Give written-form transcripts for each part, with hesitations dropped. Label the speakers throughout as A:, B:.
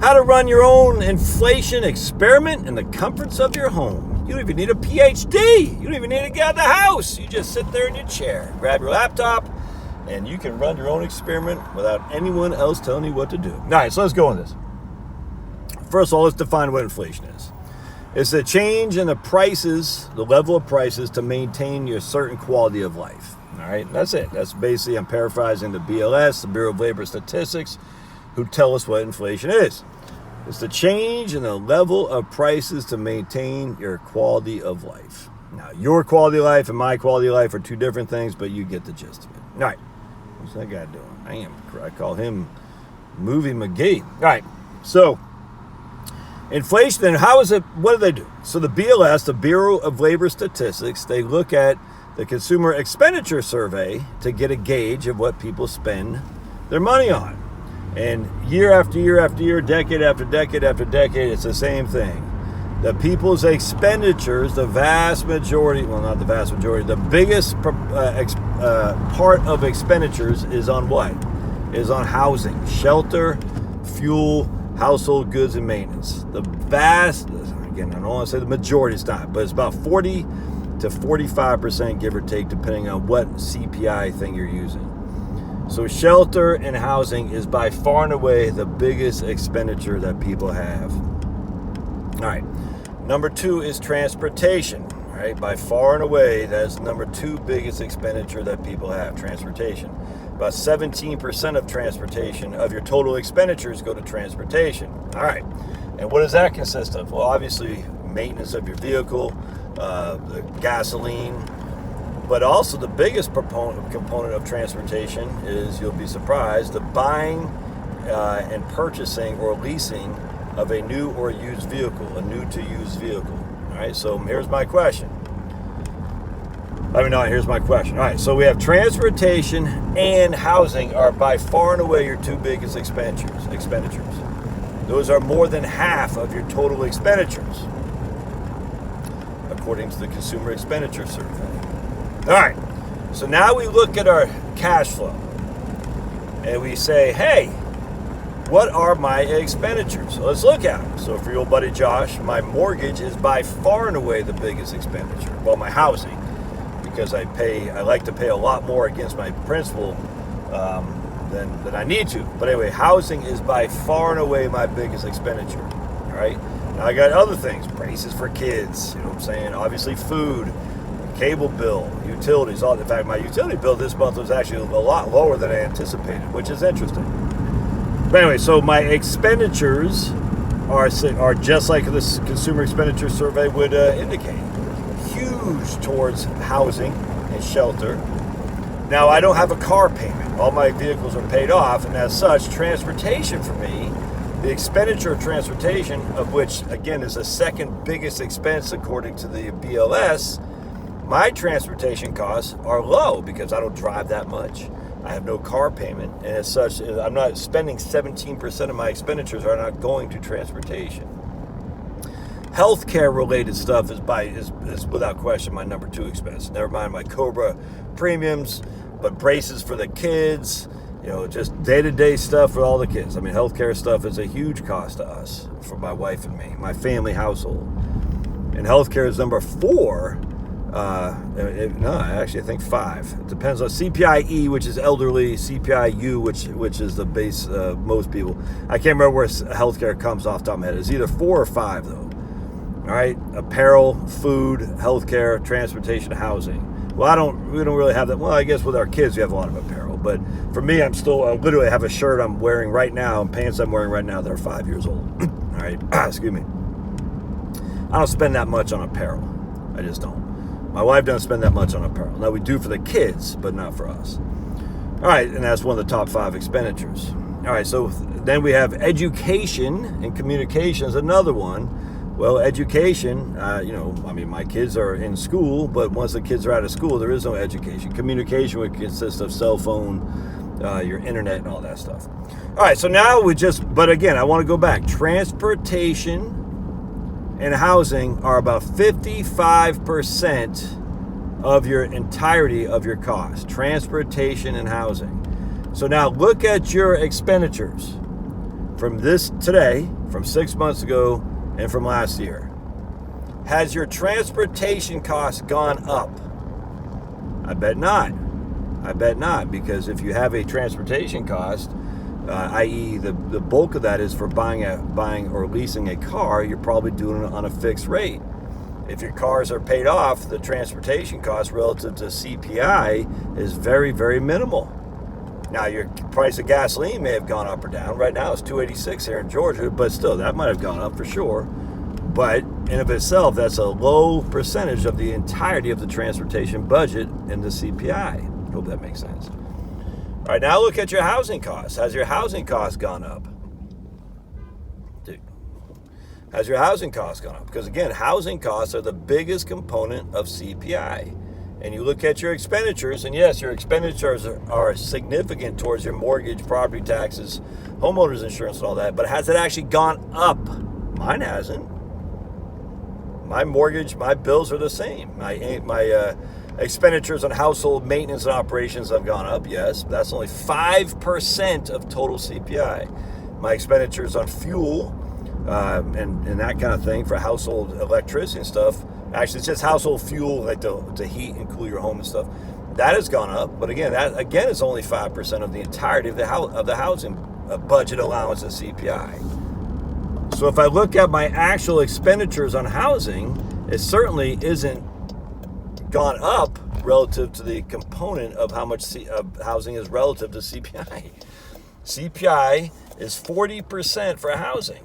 A: How to run your own inflation experiment in the comforts of your home. You don't even need a PhD. You don't even need to get out of the house. You just sit there in your chair, grab your laptop, and you can run your own experiment without anyone else telling you what to do. All right, so let's go on this. First of all, let's define what inflation is. It's the change in the prices, the level of prices to maintain your certain quality of life. All right, that's it. That's basically, I'm paraphrasing the BLS, the Bureau of Labor Statistics, who tell us what inflation is. It's the change in the level of prices to maintain your quality of life. Now, your quality of life and my quality of life are two different things, but you get the gist of it. All right, what's that guy doing? I call him Movie McGee. All right, so inflation, and how is it, what do they do? So the BLS, the Bureau of Labor Statistics, they look at the Consumer Expenditure Survey to get a gauge of what people spend their money on. And year after year after year, decade after decade after decade, it's the same thing. The people's expenditures, the vast majority, well, not the vast majority, the biggest part of expenditures is on what? Is on housing, shelter, fuel, household goods, and maintenance. The vast, again, I don't want to say the majority, it's not, but it's about 40 to 45%, give or take, depending on what CPI thing you're using. So shelter and housing is by far and away the biggest expenditure that people have. All right. Number two is transportation. All right. By far and away, that's number two biggest expenditure that people have, transportation. About 17% of transportation, of your total expenditures, go to transportation. All right. And what does that consist of? Well, obviously, maintenance of your vehicle, the gasoline, but also the biggest component of transportation is, you'll be surprised, the buying and purchasing or leasing of a new or used vehicle, a new to used vehicle. All right, so here's my question. Here's my question. All right, so we have transportation and housing are by far and away your two biggest expenditures. Those are more than half of your total expenditures, according to the Consumer Expenditure Survey. All right, so now we look at our cash flow and we say, hey, what are my expenditures? So let's look at them. So for your old buddy Josh, my mortgage is by far and away the biggest expenditure. Well, my housing, because I like to pay a lot more against my principal than I need to. But anyway, housing is by far and away my biggest expenditure. All right, now I got other things, braces for kids, you know what I'm saying? Obviously food, cable bill, utilities. In fact, my utility bill this month was actually a lot lower than I anticipated, which is interesting. But anyway, so my expenditures are just like this Consumer Expenditure Survey would indicate. Huge towards housing and shelter. Now, I don't have a car payment. All my vehicles are paid off, and as such, transportation for me, the expenditure of transportation, of which, again, is the second biggest expense according to the BLS, my transportation costs are low because I don't drive that much. I have no car payment, and as such, I'm not spending 17% of my expenditures are not going to transportation. Healthcare related stuff is without question my number two expense. Never mind my Cobra premiums, but braces for the kids, just day-to-day stuff for all the kids. I mean, healthcare stuff is a huge cost to us, for my wife and me, my family household. And healthcare is number four. I think five. It depends on CPIE, which is elderly, CPIU, which is the base, most people. I can't remember where healthcare comes off the top of my head. It's either 4 or 5, though. All right, apparel, food, healthcare, transportation, housing. Well, we don't really have that. Well, I guess with our kids, we have a lot of apparel. But for me, I literally have a shirt I'm wearing right now and pants I'm wearing right now that are 5 years old. All right, excuse me. I don't spend that much on apparel. I just don't. My wife doesn't spend that much on apparel. Now, we do for the kids, but not for us. All right, and that's one of the top 5 expenditures. All right, so then we have education and communication is another one. Well, education, my kids are in school, but once the kids are out of school, there is no education. Communication would consist of cell phone, your internet, and all that stuff. All right, so now but again, I want to go back. Transportation and housing are about 55% of your entirety of your cost. Transportation and housing. So now look at your expenditures. from this today, from 6 months ago, and from last year? Has your transportation costs gone up? I bet not. I bet not, because if you have a transportation cost, i.e. the bulk of that is for buying or leasing a car, you're probably doing it on a fixed rate. If your cars are paid off, the transportation cost relative to CPI is very, very minimal. Now, your price of gasoline may have gone up or down. Right now, it's $2.86 here in Georgia, but still, that might have gone up for sure. But in of itself, that's a low percentage of the entirety of the transportation budget in the CPI. Hope that makes sense. All right, now look at your housing costs. Has your housing costs gone up? Dude, has your housing costs gone up? Because again, housing costs are the biggest component of CPI. And you look at your expenditures, and yes, your expenditures are significant towards your mortgage, property taxes, homeowners insurance, and all that. But has it actually gone up? Mine hasn't. My mortgage, my bills are the same. My expenditures on household maintenance and operations have gone up, yes. That's only 5% of total CPI. My expenditures on fuel and that kind of thing for household electricity and stuff, actually it's just household fuel like to heat and cool your home and stuff, that has gone up. But again, that again is only 5% of the entirety of the housing budget allowance of CPI. So if I look at my actual expenditures on housing, it certainly isn't gone up relative to the component of how much housing is relative to CPI. CPI is 40% for housing,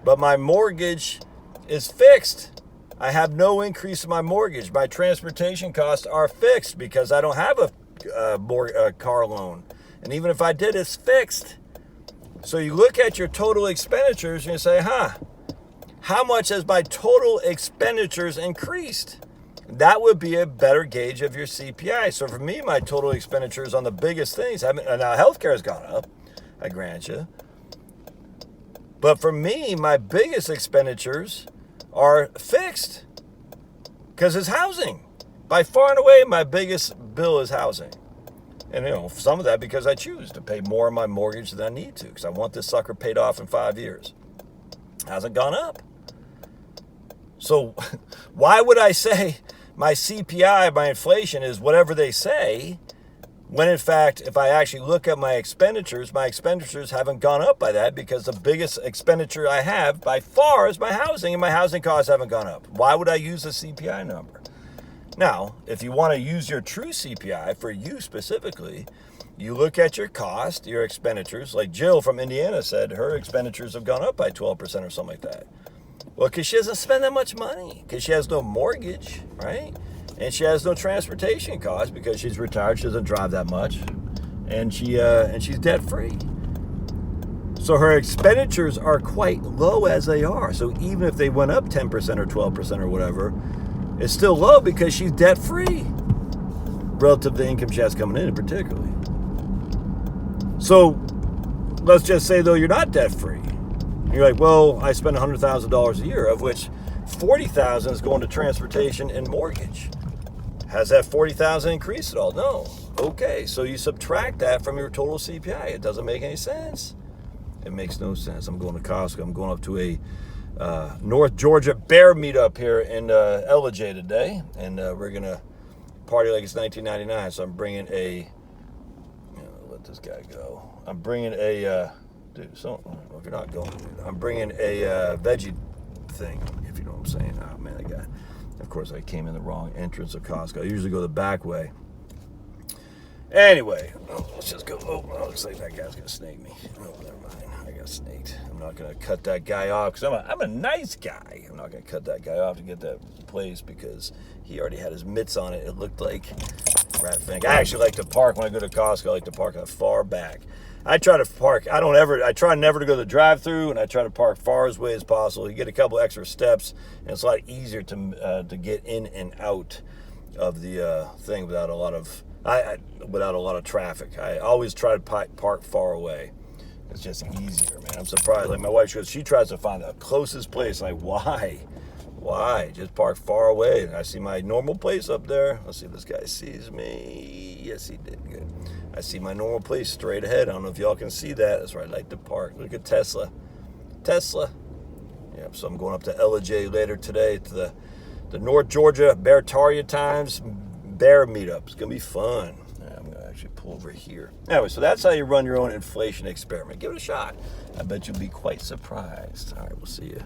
A: but my mortgage is fixed. I have no increase in my mortgage. My transportation costs are fixed because I don't have a car loan. And even if I did, it's fixed. So you look at your total expenditures and you say, how much has my total expenditures increased? That would be a better gauge of your CPI. So for me, my total expenditures on the biggest things haven't. Now, healthcare has gone up, I grant you. But for me, my biggest expenditures are fixed because it's housing. By far and away, my biggest bill is housing. And, some of that because I choose to pay more on my mortgage than I need to because I want this sucker paid off in 5 years. Hasn't gone up. So why would I say my CPI, my inflation is whatever they say, when in fact, if I actually look at my expenditures haven't gone up by that because the biggest expenditure I have by far is my housing, and my housing costs haven't gone up. Why would I use a CPI number? Now, if you want to use your true CPI for you specifically, you look at your cost, your expenditures. Like Jill from Indiana said, her expenditures have gone up by 12% or something like that. Well, because she doesn't spend that much money, because she has no mortgage, right? And she has no transportation costs because she's retired, she doesn't drive that much, and she's debt-free. So her expenditures are quite low as they are. So even if they went up 10% or 12% or whatever, it's still low because she's debt-free relative to the income she has coming in particularly. So let's just say, though, you're not debt-free. You're like, well, I spend $100,000 a year, of which $40,000 is going to transportation and mortgage. Has that $40,000 increased at all? No. Okay, so you subtract that from your total CPI. It doesn't make any sense. It makes no sense. I'm going to Costco. I'm going up to a North Georgia bear meetup here in LJ today, and we're going to party like it's 1999. So I'm bringing let this guy go. I'm bringing if you're not going, I'm bringing a veggie thing, if you know what I'm saying. Oh, man, that guy. Of course, I came in the wrong entrance of Costco. I usually go the back way. Anyway, let's just go. Oh, looks like that guy's going to snake me. Oh, never mind. I got snaked. I'm not going to cut that guy off because I'm a nice guy. I'm not going to cut that guy off to get that place because he already had his mitts on it. It looked like rat fang. I actually like to park when I go to Costco. I like to park far back. I try to park. I try never to go to the drive-through, and I try to park far as way as possible. You get a couple extra steps, and it's a lot easier to get in and out of the thing without a lot of traffic. I always try to park far away. It's just easier, man. I'm surprised. Like my wife, she tries to find the closest place. Like, why? Why? Just park far away. I see my normal place up there. Let's see if this guy sees me. Yes, he did. Good. I see my normal place straight ahead. I don't know if y'all can see that. That's where I like to park. Look at Tesla. Tesla. Yep, so I'm going up to LJ later today to the North Georgia Beartaria Times Bear Meetup. It's going to be fun. I'm going to actually pull over here. Anyway, so that's how you run your own inflation experiment. Give it a shot. I bet you'll be quite surprised. All right, we'll see you.